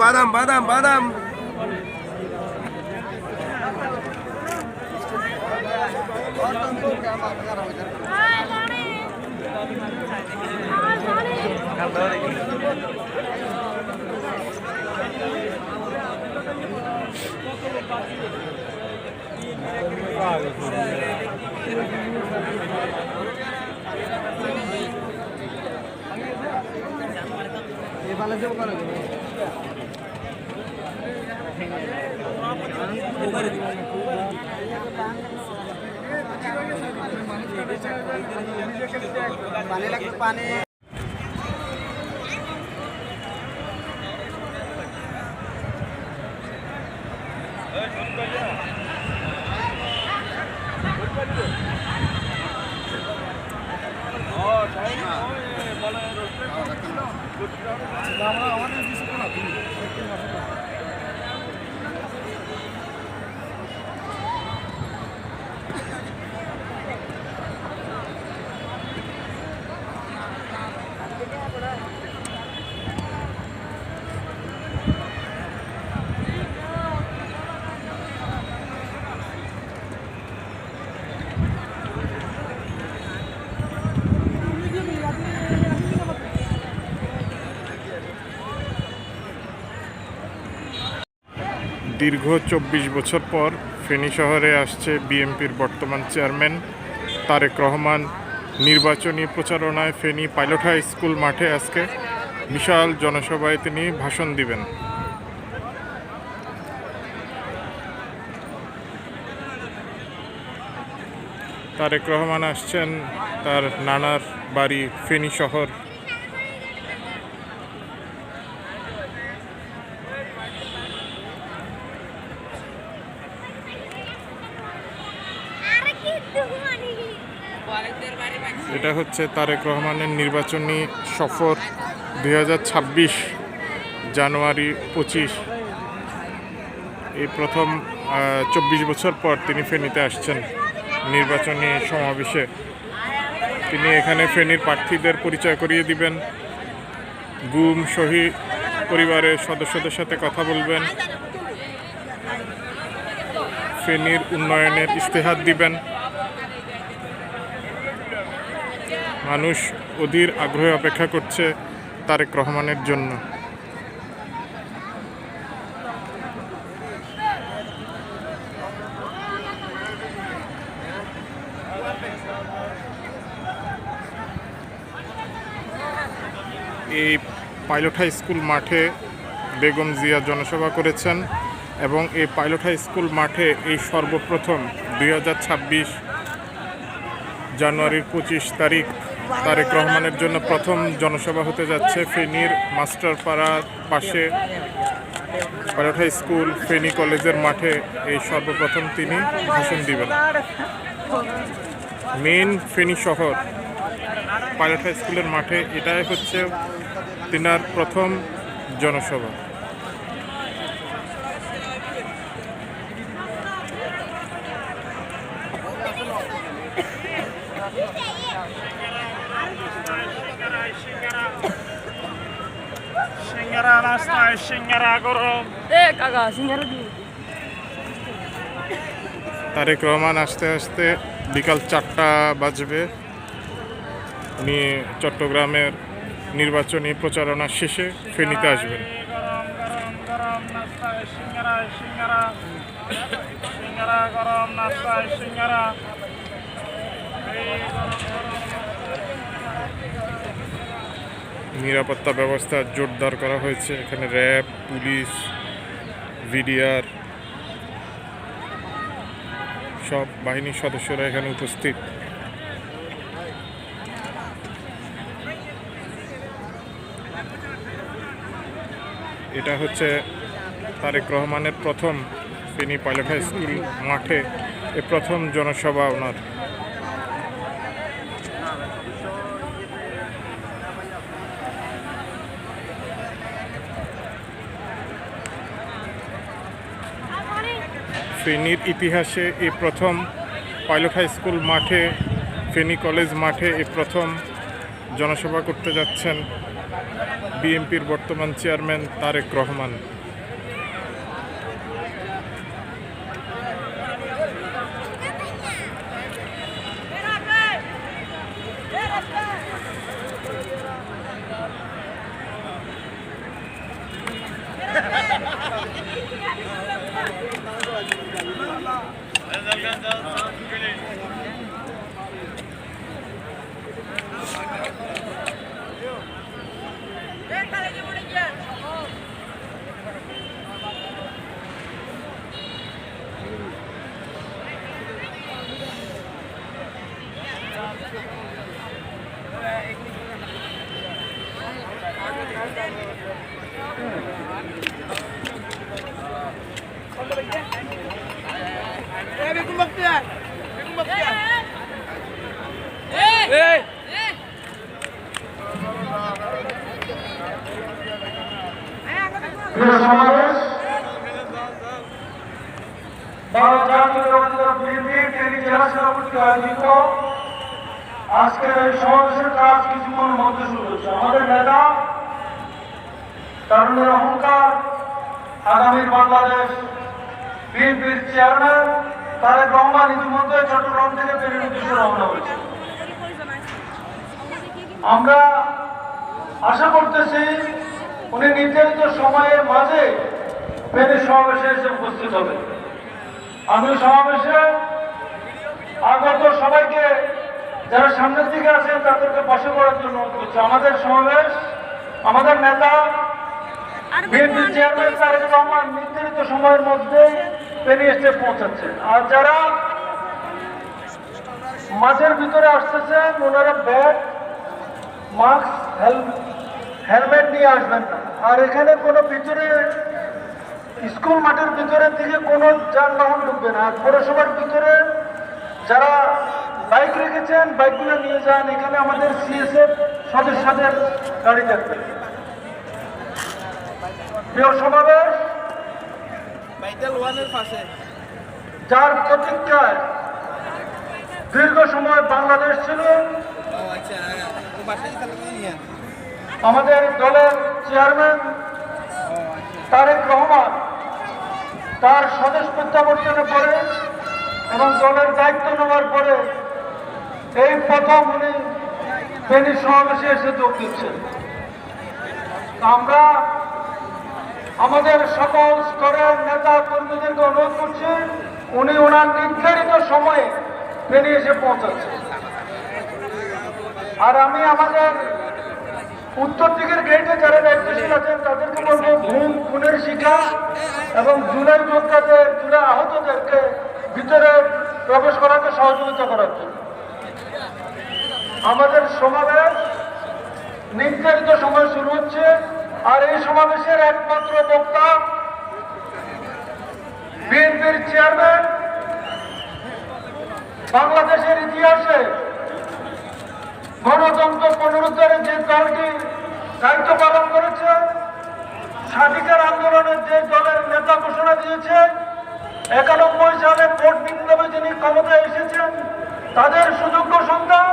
বাদাম বাদাম বাদাম পানি লাগবে পানি দীর্ঘ ২৪ বছর পর ফেনী শহরে আসছে বিএনপির বর্তমান চেয়ারম্যান তারেক রহমান। নির্বাচনী প্রচারণায় ফেনী পাইলট হাই স্কুল মাঠে আজকে বিশাল জনসভায় তিনি ভাষণ দিবেন। তারেক রহমান আসছেন তার নানার বাড়ি ফেনী শহর। এটা হচ্ছে তারেক রহমানের নির্বাচনী সফর ২০২৬ জানুয়ারি ২৫। এই প্রথম ২৪ বছর পর তিনি ফেনীতে আসছেন নির্বাচনী সমাবেশে। তিনি এখানে ফেনীর প্রার্থীদের পরিচয় করিয়ে দিবেন, গুম শহীদ পরিবারের সদস্যদের সাথে কথা বলবেন, ফেনীর উন্নয়নের ইস্তেহার দিবেন। মানুষ অধীর আগ্রহে অপেক্ষা করছে তারেক রহমানের জন্য। এই পাইলট হাই স্কুল মাঠে বেগম জিয়া জনসভা করেছেন এবং এই পাইলট হাই স্কুল মাঠে এই সর্বপ্রথম ২০২৬ জানুয়ারির ২৫ তারিখ তারেক রহমানের জন্য প্রথম জনসভা হতে যাচ্ছে। ফেনীর মাস্টারপাড়ার পাশে পাইলট হাই স্কুল ফেনী কলেজের মাঠে এই সর্বপ্রথম তিনি ভাষণ দিবেন। মেইন ফেনী শহর পাইলট হাই স্কুলের মাঠে এটাই হচ্ছে তিনার প্রথম জনসভা। তারেক রহমান আসতে আসতে বিকাল ৪টা বাজবে। উনি চট্টগ্রামের নির্বাচনী প্রচারণা শেষে ফেনীতে আসবেন। নিরাপত্তা ব্যবস্থা জোরদার করা হয়েছে। এখানে র্যাব, পুলিশ, ভিডিআর সব বাহিনীর সদস্যরা এখানে উপস্থিত। এটা হচ্ছে তারেক রহমানের প্রথম ফেনী পাইলট হাই স্কুল মাঠে এ প্রথম জনসভা ওনার। ফেনীর ইতিহাসে এই প্রথম পাইলট হাই স্কুল মাঠে, ফেনী কলেজ মাঠে এই প্রথম জনসভা করতে যাচ্ছেন বিএনপির বর্তমান চেয়ারম্যান তারেক রহমান। সমাবেশ বাংলা জাতীয়তাবাদী বিএনপির ফেনী জেলা সভাপতি আয়োজিত আজকের এই সমাবেশের কাজ কিছুক্ষণের মধ্যে শুরু হচ্ছে। আমাদের নেতা তারুণ্যের অহংকার আগামীর বাংলাদেশ বিএনপির চেয়ারম্যান তারেক রহমান ইতিমধ্যে চট্টগ্রাম থেকে ফেনীর উদ্দেশ্যে রওনা হয়েছে। আমরা আশা করতেছি উনি নির্ধারিত সময়ের মাঝে ফেনী সমাবেশে এসে উপস্থিত হবে। আমি সমাবেশে আগত সবাইকে যারা সামনের দিকে আছেন তাদেরকে বসে পড়ার জন্য অনুরোধ করছি। আমাদের সমাবেশ, আমাদের নেতা বিএনপি চেয়ারম্যান তারেক রহমান নির্ধারিত সময়ের মধ্যে ফেনী এসে পৌঁছাচ্ছেন। আর যারা মাঠের ভিতরে আসতেছেন ওনারা ব্যাগ, মাস্ক, হেলমেট নিয়ে আসবেন না। আর এখানে কোনো ভিতরে স্কুল মাঠের ভিতরের দিকে কোনো যানবাহন ঢুকবে না। আর পৌরসভার ভিতরে যারা বাইক রেখেছেন বাইকগুলো নিয়ে যান। এখানে আমাদের সিএসএফ সদস্যদের গাড়ি থাকবে। প্রিয় সমাবেশ, যার প্রতীক্ষায় দীর্ঘ সময় বাংলাদেশ ছিল, আমাদের দলের চেয়ারম্যান তারেক রহমান তার স্বদেশ প্রত্যাবর্তনের পরে এবং দলের দায়িত্ব নেওয়ার পরে এই প্রথম উনি ফেনী সমাবেশে এসে যোগ দিচ্ছেন। আমরা আমাদের সকল স্তরের নেতা কর্মীদেরকে অনুরোধ করছি উনি ওনার নির্ধারিত সময়ে ফেনী এসে পৌঁছাচ্ছেন। আর আমি আমাদের উত্তর দিকের গেটে যারা দায়িত্বশীল আছেন তাদেরকে বলবো ঘুম খুনের শিখা এবং জুলাই যোদ্ধাদের, জুলাই আহতদেরকে ভিতরে প্রবেশ করাতে সহযোগিতা করার জন্য। আমাদের সমাবেশ নির্ধারিত সময় শুরু হচ্ছে। আর এই সমাবেশের একমাত্র বক্তা বিএনপির চেয়ারম্যান, বাংলাদেশের ইতিহাসে গণতন্ত্র পুনরুদ্ধারে যে দলটি দায়িত্ব পালন করেছে, স্বাধিকার আন্দোলনের যে দলের নেতা ঘোষণা দিয়েছে, 91 সালে ভোট বিপ্লবে যিনি ক্ষমতায় এসেছেন তাদের সুযোগ্য সন্তান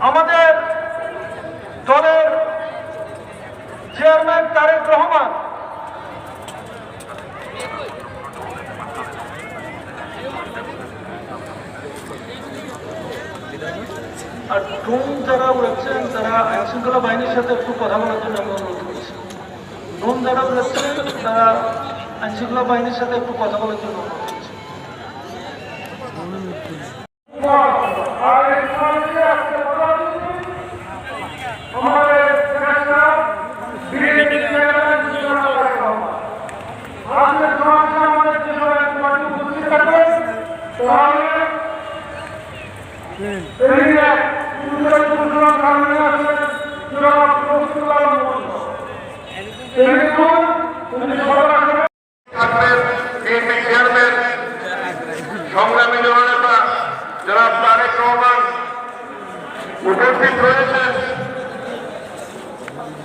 আমাদের দলের চেয়ারম্যান তারেক রহমান। আর ড্রোন যারা উড়াচ্ছেন তারা আইন শৃঙ্খলা বাহিনীর সাথে একটু কথা বলার জন্য আমি অনুরোধ করছি। ড্রোন যারা উড়াচ্ছেন তারা আইন শৃঙ্খলা বাহিনীর সাথে একটু কথা বলার জন্য অনুরোধ করছি। সংগ্রামী জননেতা জনাব তারেক রহমান উপস্থিত রয়েছেন।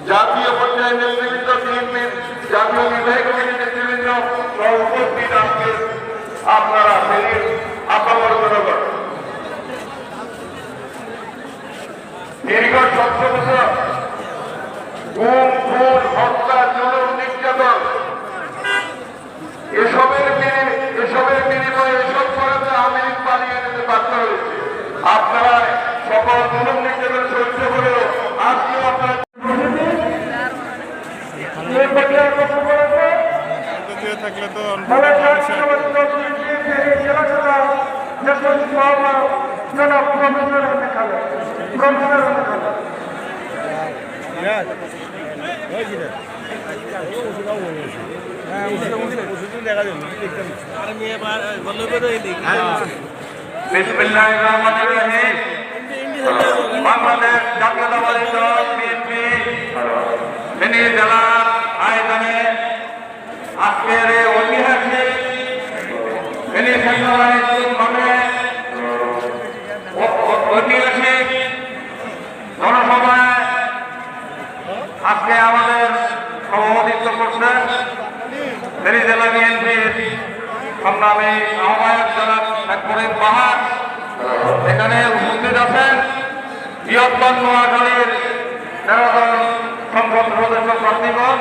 জাতীয় পর্যায়ে নেতৃবৃন্দ, বিএনপির জাতীয় নির্বাহী কমিটির নেতৃবৃন্দ উপস্থিত আজকে আপনারা ফেনীর আপামর জনগণ দীর্ঘ 17 বছর গুম খুন হত্যা জুলুম নির্যাতন এসবের বিনিময়ে এসব করাতে আমি পালিয়ে যেতে বাধ্য হয়েছে। আপনারা সকল জুলুম নির্যাতন সহ্য করেও আজকে আপনারা থাকলে তো বিসমিল্লাহির রহমানির রহিম। বাংলাদেশ জাতীয়তাবাদী দল বিএনপি ফেনী জেলার আয়োজনে আজকের এই ঐতিহাসিক ফেনী সেন্ট্রাল হাই স্কুল মাঠে ঐতিহাসিক জনসভায় আজকে আমাদের সভাপতিত্ব করছেন ফেনী জেলা বিএনপির সংগ্রামী আহ্বায়ক জনাব শেখ করিম পাহাড়। এখানে উপস্থিত আছেন বৃহত্তর নোয়াখালীর 13 জন সংসদ সদস্য প্রার্থীগণ।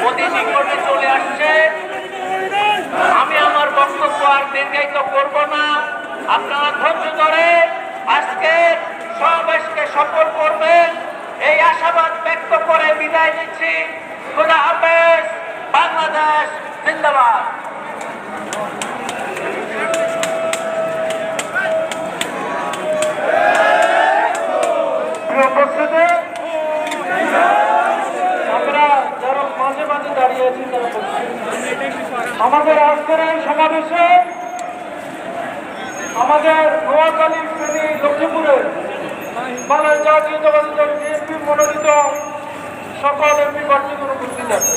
অতি নিকটে চলে আসছে। আমি আমার বক্তব্য আর দীর্ঘায়িত করব না, আপনারা ধৈর্য ধরে আজকে সমাবেশকে সফল করবেন এই আশাবাদ ব্যক্ত করে বিদায় নিচ্ছি। খোদা হাফেজ। বাংলাদেশ জিন্দাবাদ। আমরা যারা মাঝে মাঝে দাঁড়িয়ে আছি আমাদের আজকের এই সমাবেশে আমাদের নোয়াখালী, ফেনী, লক্ষ্মীপুরের বাংলাদেশ জাতীয়তাবাদী দল বিএনপি মনোনীত সকল এমপি প্রার্থীগণ উপস্থিত আছে।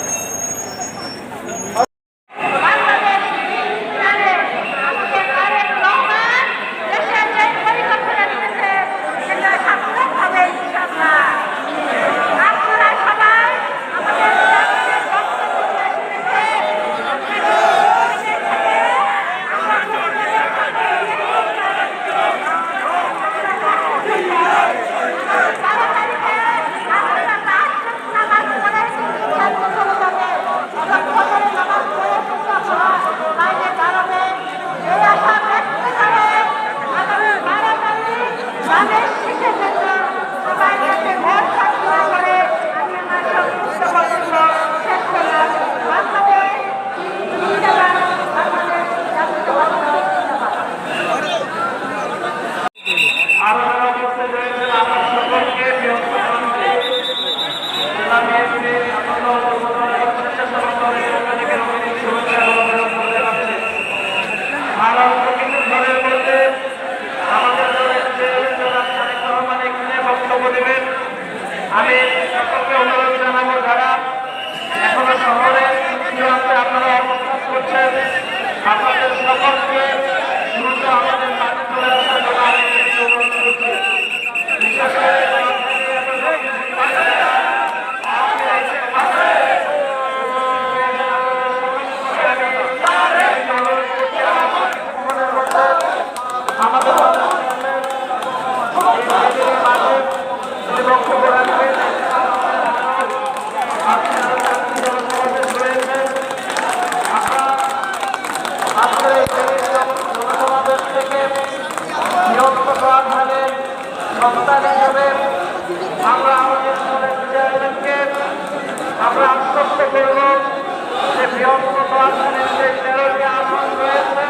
আমি সকলকে অনুরোধ জানাবো, যারা এখনো শহরে আপনারা অবস্থান করছেন, আপনাদের সকলকে দ্রুত আমাদের মাঠে চলে আসার জন্য আমি অনুরোধ করছি। বিশেষ করে আমরা আমাদের চেয়ারম্যানকে আমরা আশ্বস্ত করব যে বৃহত্তর দোয়াখালীর যে 13টি আসন রয়েছে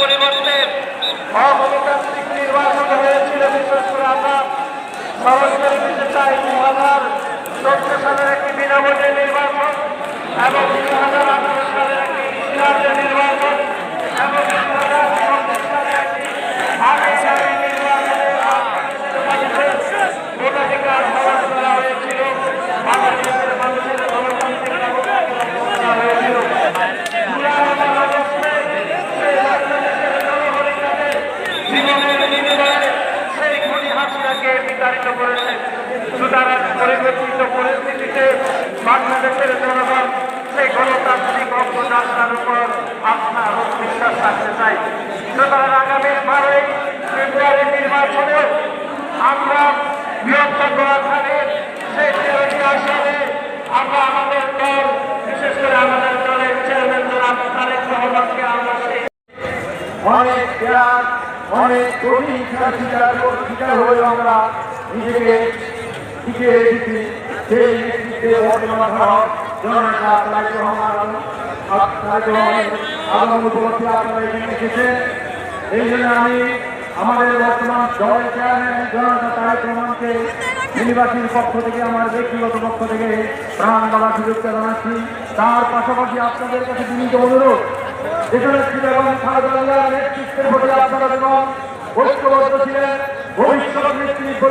পরিবর্তে অগণতান্ত্রিক নির্বাচন হয়েছিল। বিশেষ করে আমরা স্মরণ করে দিতে চাই 2014 সালের একটি বিনাভোটে নির্বাচন এবং 2018 সালের একটি সিরাজের নির্বাচন এবং 2019 সালের একটি আগে নির্বাচনের ভোটাধিকার হরণ করা হয়েছিল। বাংলাদেশের মানুষের গণতান্ত্রিক ব্যবস্থা হয়েছিল। বিতাড়িত করেছে। সুতরাং পরিবর্তিত পরিস্থিতিতে বাংলাদেশের জনগণ সেই গণতান্ত্রিক অগ্রযাত্রার উপর আস্থা এবং বিশ্বাস রাখতে চাই। সুতরাং আগামী 12ই ফেব্রুয়ারি নির্বাচনে আমরা বৃহত্তর নোয়াখালীর সেই 13টি আসনে আমরা আমাদের দল, বিশেষ করে আমাদের দলের চেয়ারম্যান জনাব তারেক রহমানকে আমরা সেই অনেক ত্যাগ, অনেক কঠিন শিকার হয়েও আমরা নিজেকে টিকিয়ে রেখেছি। সেই নেতৃত্বে বর্তমান জননেতা তারেক রহমান আগমন উপলক্ষে আপনারা এখানে এসেছেন। এই জন্য আমি আমাদের বর্তমান দলের চেয়ারম্যান জননেতা তারেক রহমানকে নির্বাচীর পক্ষ থেকে, আমার ব্যক্তিগত পক্ষ থেকে প্রাণ দেওয়ার শুভেচ্ছা জানাচ্ছি। তার পাশাপাশি আপনাদের কাছে বিনীত অনুরোধ, যেখানে ছিল এবং খালেদা নেতৃত্বের প্রতি আপনারা এবং ঐক্যবদ্ধ ছিলেন, ভবিষ্যৎ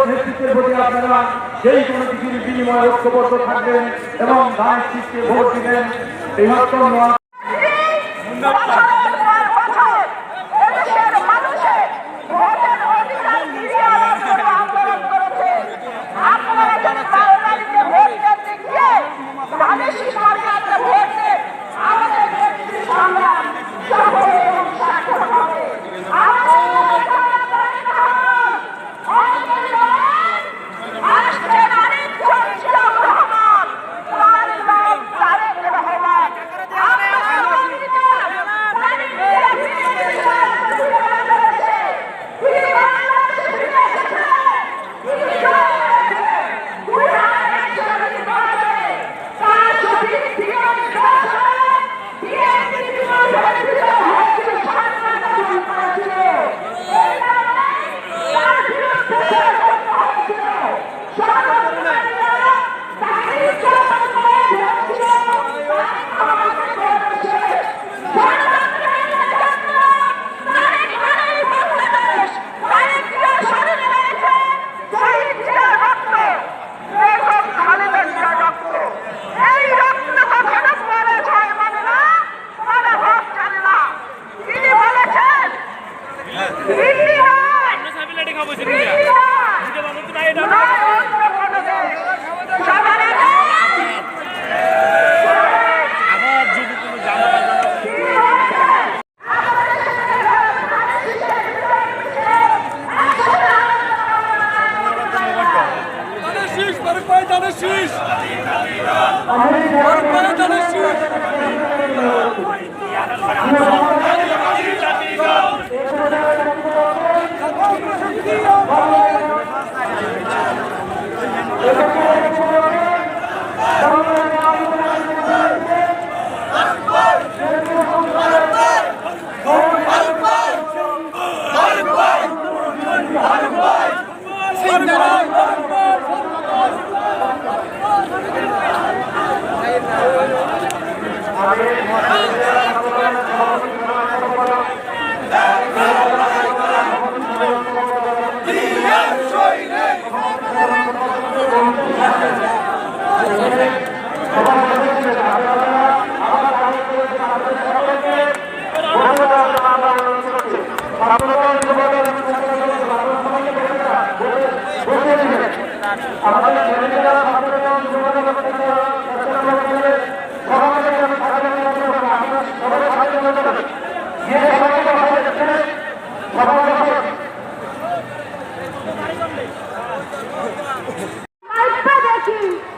নেতৃত্বের প্রতি আপনারা যেই কোনো কিছুর বিনিময়ে ঐক্যবদ্ধ থাকবেন এবং দায়িত্বে ভোট দিবেন। বৃহত্তর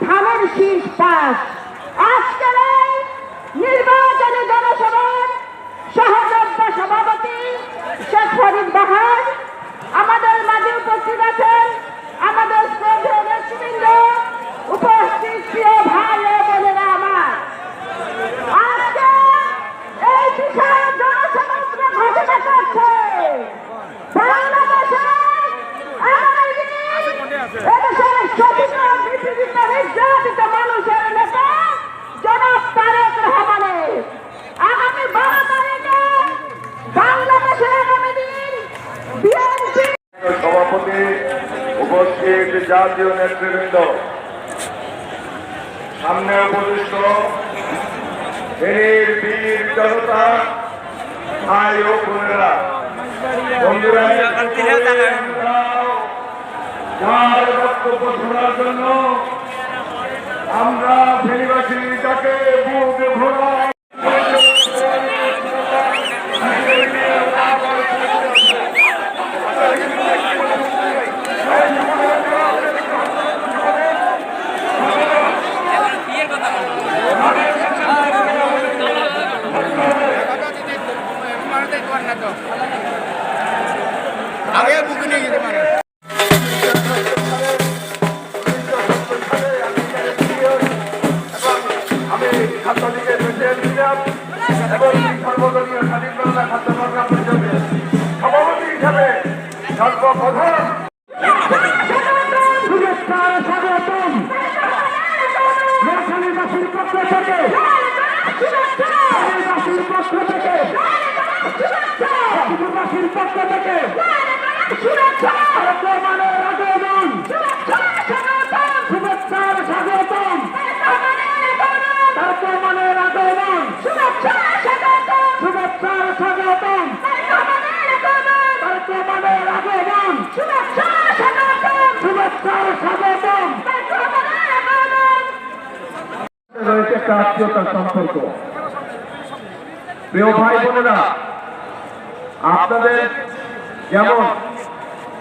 ধানের শীষ পাস আজকের এই নির্বাচনী জনসভার সহযোদ্ধ সভাপতি শেখ ফরিদ বাহার আমাদের মাঝে উপস্থিত আছেন। আমাদের শ্রদ্ধেয় নেতৃবৃন্দ, উপস্থিত প্রিয় ভাই ও বোনেরা আমার, আজকে এই বিশাল জনসমুদ্র ঘোষণা করছে বাংলাদেশের আগামী দিন এদেশের শোষিত নিপীড়িত নির্যাতিত মানুষের নেতা জনাব তারেক রহমানের আগামী 12 তারিখে বাংলাদেশের আগামী দিন বিএনপি সভাপতি, উপস্থিত জাতীয় নেতৃবৃন্দ, সামনে উপবিষ্ট ফেনীর বীর জনতা, ভাই ও বোনেরা, বন্ধুরা, যার বক্তব্য শোনার জন্য আমরা ফেনীবাসী তাকে বুক ভরা আগে বুকে নিয়ে যেতে পারে। আমি ছাত্রলীগের প্রেসিডেন্ট ছিলাম এবং সর্বদলীয় স্বাধীনতা ছাত্র সংগ্রাম পরিষদের সভাপতি হিসাবে সর্বপ্রথম রয়েছে একটা আত্মীয়তার সম্পর্ক। প্রিয় ভাই বোনেরা, আপনাদের যেমন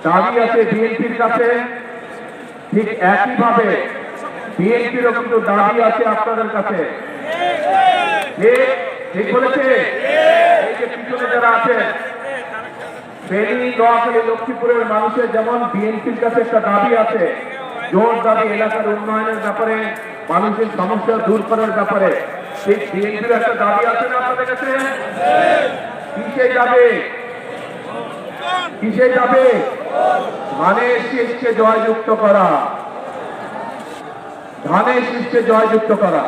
দাবি আছে বিএনপির কাছে, ঠিক একইভাবে বিএনপিরও কিন্তু দাবি আছে আপনাদের কাছে। ঠিক বলেছে? এই যে পিছনে যারা আছেন, ফেনী, নোয়াখালী, লক্ষ্মীপুরের মানুষের যেমন বিএনপির কাছে একটা দাবি আছে, জোর দাবি এলাকার উন্নয়নের ব্যাপারে, মানুষের সমস্যা দূর করার ব্যাপারে, ঠিক বিএনপির একটা দাবি আছে না আপনাদের কাছে? কিসে যাবে? কিসে যাবে? ধানের শীর্ষে জয়যুক্ত করা, ধানের শীর্ষে জয়যুক্ত করা।